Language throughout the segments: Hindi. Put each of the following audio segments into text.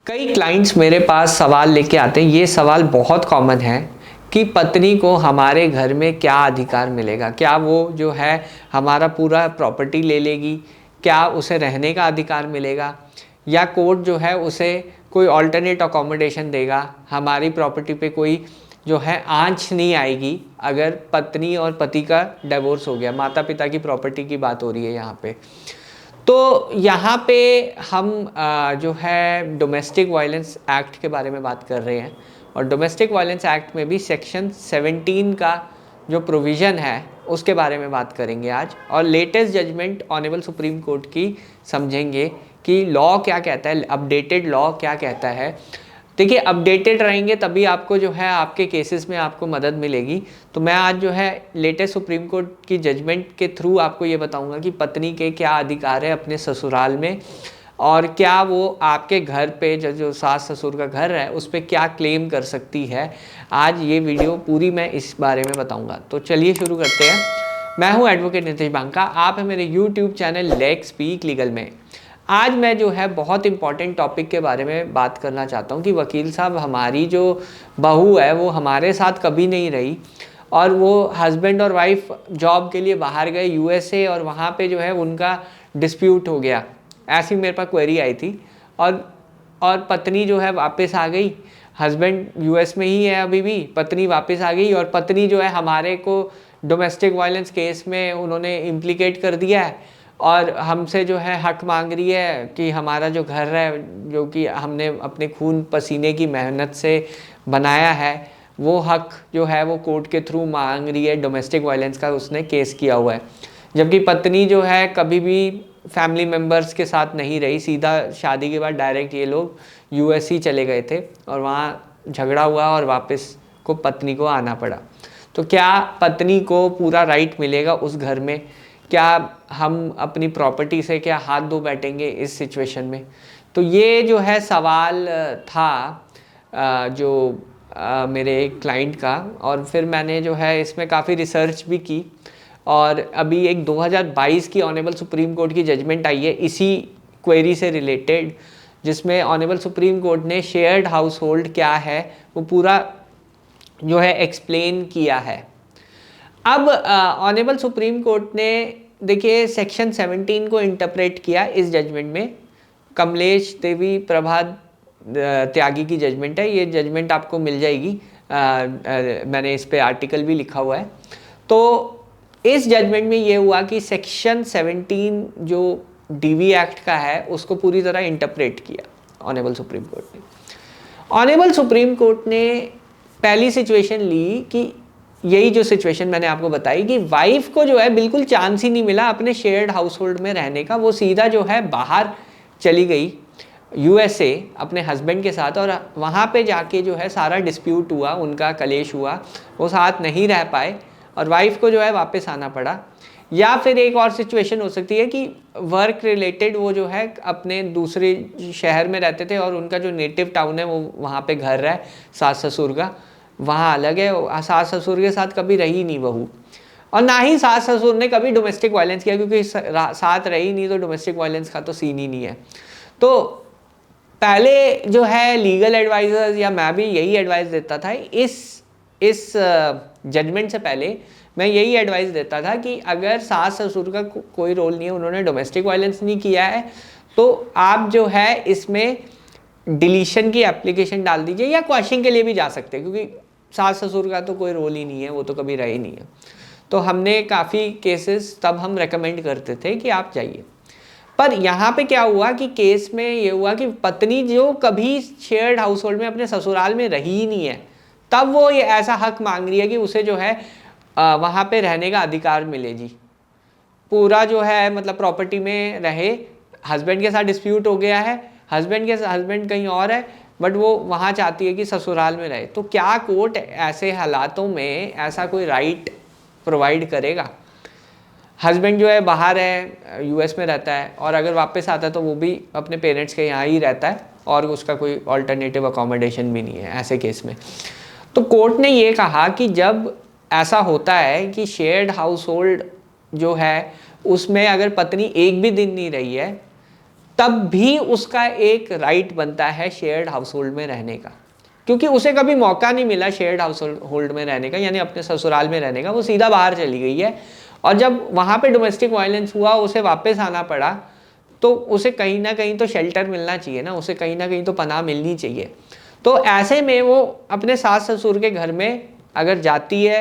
कई क्लाइंट्स मेरे पास सवाल लेके आते हैं। ये सवाल बहुत कॉमन है कि पत्नी को हमारे घर में क्या अधिकार मिलेगा, क्या वो जो है हमारा पूरा प्रॉपर्टी ले लेगी, क्या उसे रहने का अधिकार मिलेगा, या कोर्ट जो है उसे कोई ऑल्टरनेट अकोमोडेशन देगा, हमारी प्रॉपर्टी पे कोई जो है आंच नहीं आएगी अगर पत्नी और पति का डिवोर्स हो गया। माता पिता की प्रॉपर्टी की बात हो रही है यहाँ पे। तो यहाँ पे हम जो है डोमेस्टिक वायलेंस एक्ट के बारे में बात कर रहे हैं, और डोमेस्टिक वायलेंस एक्ट में भी सेक्शन 17 का जो प्रोविज़न है उसके बारे में बात करेंगे आज, और latest judgement honourable Supreme Court की समझेंगे कि लॉ क्या कहता है, अपडेटेड लॉ क्या कहता है। देखिए, अपडेटेड रहेंगे तभी आपको जो है आपके केसेस में आपको मदद मिलेगी। तो मैं आज जो है लेटेस्ट सुप्रीम कोर्ट की जजमेंट के थ्रू आपको ये बताऊंगा कि पत्नी के क्या अधिकार है अपने ससुराल में, और क्या वो आपके घर पे जो सास ससुर का घर है उस पर क्या क्लेम कर सकती है। आज ये वीडियो पूरी मैं इस बारे में बताऊँगा। तो चलिए शुरू करते हैं। मैं हूँ एडवोकेट नितेश बांका, आप है मेरे YouTube channel let's speak legal में। आज मैं जो है बहुत इंपॉर्टेंट टॉपिक के बारे में बात करना चाहता हूँ कि वकील साहब, हमारी जो बहू है वो हमारे साथ कभी नहीं रही, और वो हस्बैंड और वाइफ जॉब के लिए बाहर गए यूएसए, और वहाँ पे जो है उनका डिस्प्यूट हो गया। ऐसी मेरे पास क्वेरी आई थी, और पत्नी जो है वापस आ गई। हस्बैंड यूएस में ही है अभी भी, पत्नी वापस आ गई, और पत्नी जो है हमारे को डोमेस्टिक वायलेंस केस में उन्होंने इम्प्लीकेट कर दिया है, और हमसे जो है हक मांग रही है कि हमारा जो घर है, जो कि हमने अपने खून पसीने की मेहनत से बनाया है, वो हक जो है वो कोर्ट के थ्रू मांग रही है। डोमेस्टिक वायलेंस का उसने केस किया हुआ है, जबकि पत्नी जो है कभी भी फैमिली मेम्बर्स के साथ नहीं रही। सीधा शादी के बाद डायरेक्ट ये लोग यूएस ही चले गए थे, और वहाँ झगड़ा हुआ और वापस को पत्नी को आना पड़ा। तो क्या पत्नी को पूरा राइट मिलेगा उस घर में? क्या हम अपनी प्रॉपर्टी से क्या हाथ धो बैठेंगे इस सिचुएशन में? तो ये जो है सवाल था जो मेरे एक क्लाइंट का, और फिर मैंने जो है इसमें काफ़ी रिसर्च भी की, और अभी एक 2022 की ऑनरेबल सुप्रीम कोर्ट की जजमेंट आई है इसी क्वेरी से रिलेटेड, जिसमें ऑनरेबल सुप्रीम कोर्ट ने शेयर्ड हाउस होल्ड क्या है वो पूरा जो है एक्सप्लेन किया है। अब ऑनरेबल सुप्रीम कोर्ट ने देखिए सेक्शन 17 को इंटरप्रेट किया इस जजमेंट में। कमलेश देवी प्रभात त्यागी की जजमेंट है, ये जजमेंट आपको मिल जाएगी। मैंने इस पे आर्टिकल भी लिखा हुआ है। तो इस जजमेंट में ये हुआ कि सेक्शन 17 जो डीवी एक्ट का है उसको पूरी तरह इंटरप्रेट किया ऑनरेबल सुप्रीम कोर्ट ने। ऑनरेबल सुप्रीम कोर्ट ने पहली सिचुएशन ली कि यही जो सिचुएशन मैंने आपको बताई कि वाइफ को जो है बिल्कुल चांस ही नहीं मिला अपने शेयर्ड हाउस होल्ड में रहने का। वो सीधा जो है बाहर चली गई यूएसए अपने हस्बैंड के साथ, और वहाँ पे जाके जो है सारा डिस्प्यूट हुआ, उनका कलेश हुआ, वो साथ नहीं रह पाए और वाइफ को जो है वापस आना पड़ा। या फिर एक और सिचुएशन हो सकती है कि वर्क रिलेटेड वो जो है अपने दूसरे शहर में रहते थे, और उनका जो नेटिव टाउन है वो वहाँ पे घर है सास ससुर का, वहाँ अलग है। सास ससुर के साथ कभी रही नहीं बहू, और ना ही सास ससुर ने कभी डोमेस्टिक वायलेंस किया, क्योंकि साथ रही नहीं तो डोमेस्टिक वायलेंस का तो सीन ही नहीं है। तो पहले जो है लीगल एडवाइजर्स, या मैं भी यही एडवाइस देता था इस जजमेंट से पहले, मैं यही एडवाइस देता था कि अगर सास ससुर का कोई रोल नहीं है, उन्होंने डोमेस्टिक वायलेंस नहीं किया है, तो आप जो है इसमें डिलीशन की एप्लीकेशन डाल दीजिए, या क्वैशिंग के लिए भी जा सकते हैं, क्योंकि सास ससुर का तो कोई रोल ही नहीं है, वो तो कभी रहे नहीं है। तो हमने काफ़ी केसेस तब हम रेकमेंड करते थे कि आप जाइए। पर यहाँ पे क्या हुआ कि केस में ये हुआ कि पत्नी जो कभी शेयर्ड हाउस होल्ड में अपने ससुराल में रही ही नहीं है, तब वो ये ऐसा हक मांग रही है कि उसे जो है वहाँ पे रहने का अधिकार मिले जी। पूरा जो है मतलब प्रॉपर्टी में रहे, हस्बैंड के साथ डिस्प्यूट हो गया है, हस्बैंड कहीं और है, बट वो वहाँ चाहती है कि ससुराल में रहे। तो क्या कोर्ट ऐसे हालातों में ऐसा कोई राइट प्रोवाइड करेगा? हस्बैंड जो है बाहर है, यूएस में रहता है, और अगर वापस आता है तो वो भी अपने पेरेंट्स के यहाँ ही रहता है, और उसका कोई ऑल्टरनेटिव अकोमोडेशन भी नहीं है ऐसे केस में। तो कोर्ट ने ये कहा कि जब ऐसा होता है कि शेयर्ड हाउस होल्ड जो है उसमें अगर पत्नी एक भी दिन नहीं रही है, तब भी उसका एक राइट बनता है शेयर्ड हाउस होल्ड में रहने का, क्योंकि उसे कभी मौका नहीं मिला शेयर्ड हाउस होल्ड में रहने का, यानी अपने ससुराल में रहने का, वो सीधा बाहर चली गई है। और जब वहाँ पे डोमेस्टिक वायलेंस हुआ, उसे वापस आना पड़ा, तो उसे कहीं ना कहीं तो शेल्टर मिलना चाहिए ना, उसे कहीं ना कहीं तो पनाह मिलनी चाहिए। तो ऐसे में वो अपने सास ससुर के घर में अगर जाती है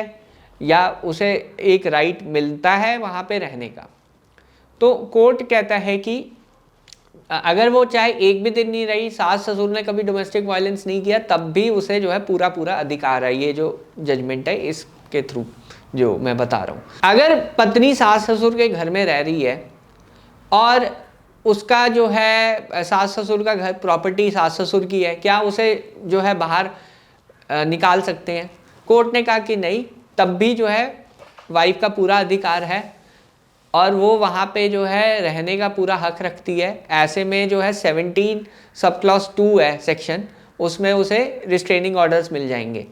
या उसे एक राइट मिलता है वहाँ पे रहने का, तो कोर्ट कहता है कि अगर वो चाहे एक भी दिन नहीं रही, सास ससुर ने कभी डोमेस्टिक वायलेंस नहीं किया, तब भी उसे जो है पूरा पूरा अधिकार है। ये जो जजमेंट है इसके थ्रू जो मैं बता रहा हूँ, अगर पत्नी सास ससुर के घर में रह रही है और उसका जो है सास ससुर का घर प्रॉपर्टी सास ससुर की है, क्या उसे जो है बाहर निकाल सकते हैं? कोर्ट ने कहा कि नहीं, तब भी जो है वाइफ का पूरा अधिकार है और वो वहाँ पे जो है रहने का पूरा हक रखती है। ऐसे में जो है 17 सब क्लॉज 2 है सेक्शन, उसमें उसे रिस्ट्रेनिंग ऑर्डर्स मिल जाएंगे।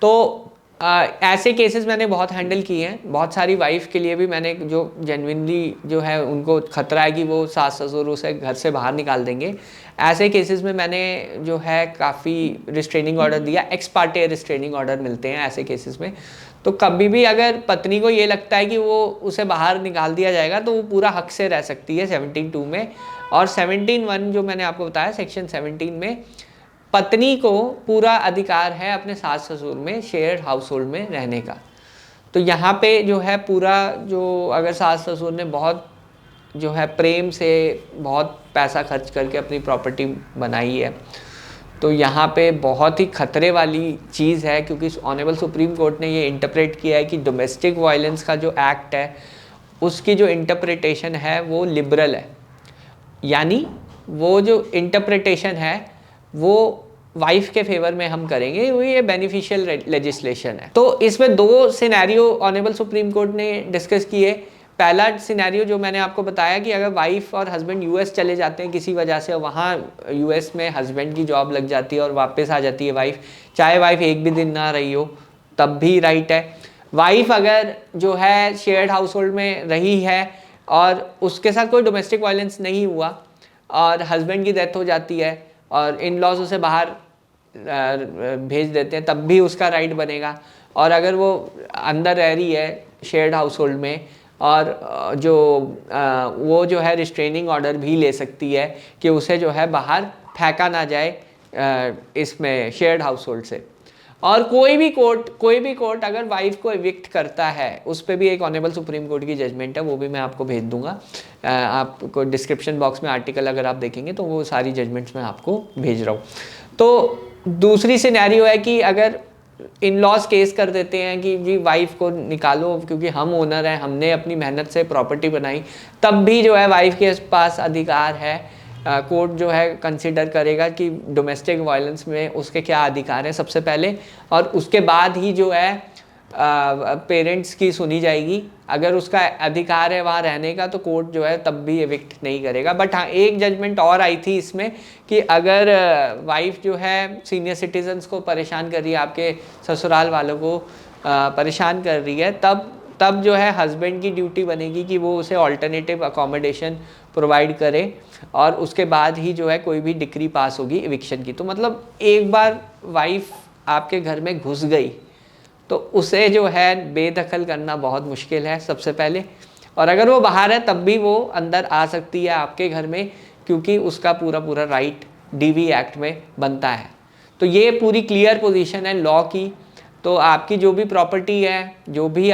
तो ऐसे केसेस मैंने बहुत हैंडल किए हैं, बहुत सारी वाइफ के लिए भी मैंने, जो जेन्युइनली जो है उनको खतरा है कि वो सास ससुर उसे घर से बाहर निकाल देंगे, ऐसे केसेस में मैंने जो है काफ़ी रिस्ट्रेनिंग ऑर्डर दिया। एक्स पार्टे रिस्ट्रेनिंग ऑर्डर मिलते हैं ऐसे केसेस में। तो कभी भी अगर पत्नी को ये लगता है कि वो उसे बाहर निकाल दिया जाएगा, तो वो पूरा हक से रह सकती है 17(2) में। और 17(1) जो मैंने आपको बताया, सेक्शन 17 में पत्नी को पूरा अधिकार है अपने सास ससुर में शेयर्ड हाउस होल्ड में रहने का। तो यहाँ पे जो है पूरा, जो अगर सास ससुर ने बहुत जो है प्रेम से बहुत पैसा खर्च करके अपनी प्रॉपर्टी बनाई है, तो यहाँ पे बहुत ही खतरे वाली चीज़ है, क्योंकि ऑनरेबल सुप्रीम कोर्ट ने ये इंटरप्रेट किया है कि डोमेस्टिक वायलेंस का जो एक्ट है उसकी जो इंटरप्रिटेशन है वो लिबरल है, यानी वो जो इंटरप्रिटेशन है वो वाइफ के फेवर में हम करेंगे, वो ये बेनिफिशियल लेजिस्लेशन है। तो इसमें 2 सिनेरियो ऑनरेबल सुप्रीम कोर्ट ने डिस्कस किए। पहला सिनेरियो जो मैंने आपको बताया कि अगर वाइफ और हस्बैंड यूएस चले जाते हैं किसी वजह से, वहाँ यूएस में हस्बैंड की जॉब लग जाती है और वापस आ जाती है वाइफ, चाहे वाइफ एक भी दिन ना रही हो तब भी राइट है। वाइफ अगर जो है शेयर्ड हाउस होल्ड में रही है और उसके साथ कोई डोमेस्टिक वायलेंस नहीं हुआ और हस्बैंड की डेथ हो जाती है और इन लॉज उसे बाहर भेज देते हैं, तब भी उसका राइट बनेगा। और अगर वो अंदर रह रही है शेयर्ड हाउस होल्ड में और जो वो जो है रिस्ट्रेनिंग ऑर्डर भी ले सकती है कि उसे जो है बाहर फेंका ना जाए इसमें शेयर्ड हाउस होल्ड से। और कोई भी कोर्ट अगर वाइफ को एविक्ट करता है, उस पर भी एक ऑनरेबल सुप्रीम कोर्ट की जजमेंट है, वो भी मैं आपको भेज दूंगा। आपको डिस्क्रिप्शन बॉक्स में आर्टिकल अगर आप देखेंगे तो वो सारी जजमेंट्स मैं आपको भेज रहा हूँ। तो दूसरी सिनेरियो है कि अगर इन लॉज केस कर देते हैं कि जी वाइफ को निकालो क्योंकि हम ओनर हैं, हमने अपनी मेहनत से प्रॉपर्टी बनाई, तब भी जो है वाइफ के पास अधिकार है। कोर्ट जो है कंसिडर करेगा कि डोमेस्टिक वायलेंस में उसके क्या अधिकार है सबसे पहले, और उसके बाद ही जो है पेरेंट्स की सुनी जाएगी। अगर उसका अधिकार है वहाँ रहने का तो कोर्ट जो है तब भी एविक्ट नहीं करेगा। बट हाँ, एक जजमेंट और आई थी इसमें कि अगर वाइफ जो है सीनियर सिटीजन्स को परेशान कर रही है, आपके ससुराल वालों को परेशान कर रही है, तब जो है हस्बैंड की ड्यूटी बनेगी कि वो उसे ऑल्टरनेटिव अकोमोडेशन प्रोवाइड करे और उसके बाद ही जो है कोई भी डिक्री पास होगी एविक्शन की। तो मतलब एक बार वाइफ आपके घर में घुस गई तो उसे जो है बेदखल करना बहुत मुश्किल है सबसे पहले, और अगर वो बाहर है तब भी वो अंदर आ सकती है आपके घर में, क्योंकि उसका पूरा राइट डीवी एक्ट में बनता है। तो ये पूरी क्लियर पोजीशन है लॉ की। तो आपकी जो भी प्रॉपर्टी है, जो भी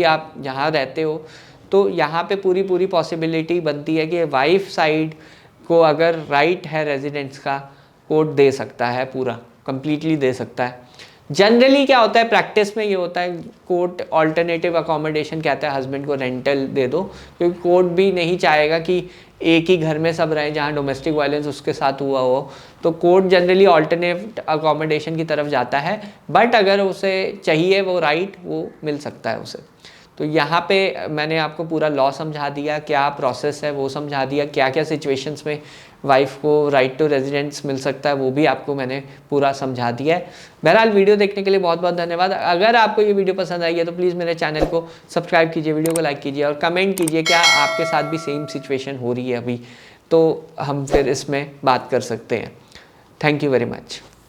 आप जहाँ रहते हो, तो यहाँ पे पूरी पॉसिबिलिटी बनती है कि वाइफ साइड को अगर राइट है रेजिडेंस का, कोर्ट दे सकता है, पूरा कंप्लीटली दे सकता है। जनरली क्या होता है प्रैक्टिस में, ये होता है कोर्ट ऑल्टरनेटिव अकोमोडेशन कहता है हस्बैंड को रेंटल दे दो, क्योंकि कोर्ट भी नहीं चाहेगा कि एक ही घर में सब रहें जहाँ डोमेस्टिक वायलेंस उसके साथ हुआ हो। तो कोर्ट जनरली ऑल्टरनेटिव अकोमोडेशन की तरफ जाता है, बट अगर उसे चाहिए वो राइट, वो मिल सकता है उसे। तो यहाँ पे मैंने आपको पूरा लॉ समझा दिया, क्या प्रोसेस है वो समझा दिया, क्या क्या सिचुएशंस में वाइफ को राइट टू रेजिडेंस मिल सकता है, वो भी आपको मैंने पूरा समझा दिया है। बहरहाल वीडियो देखने के लिए बहुत बहुत धन्यवाद। अगर आपको ये वीडियो पसंद आई है तो प्लीज़ मेरे चैनल को सब्सक्राइब कीजिए, वीडियो को लाइक कीजिए और कमेंट कीजिए क्या आपके साथ भी सेम सिचुएशन हो रही है अभी, तो हम फिर इसमें बात कर सकते हैं। Thank you very much.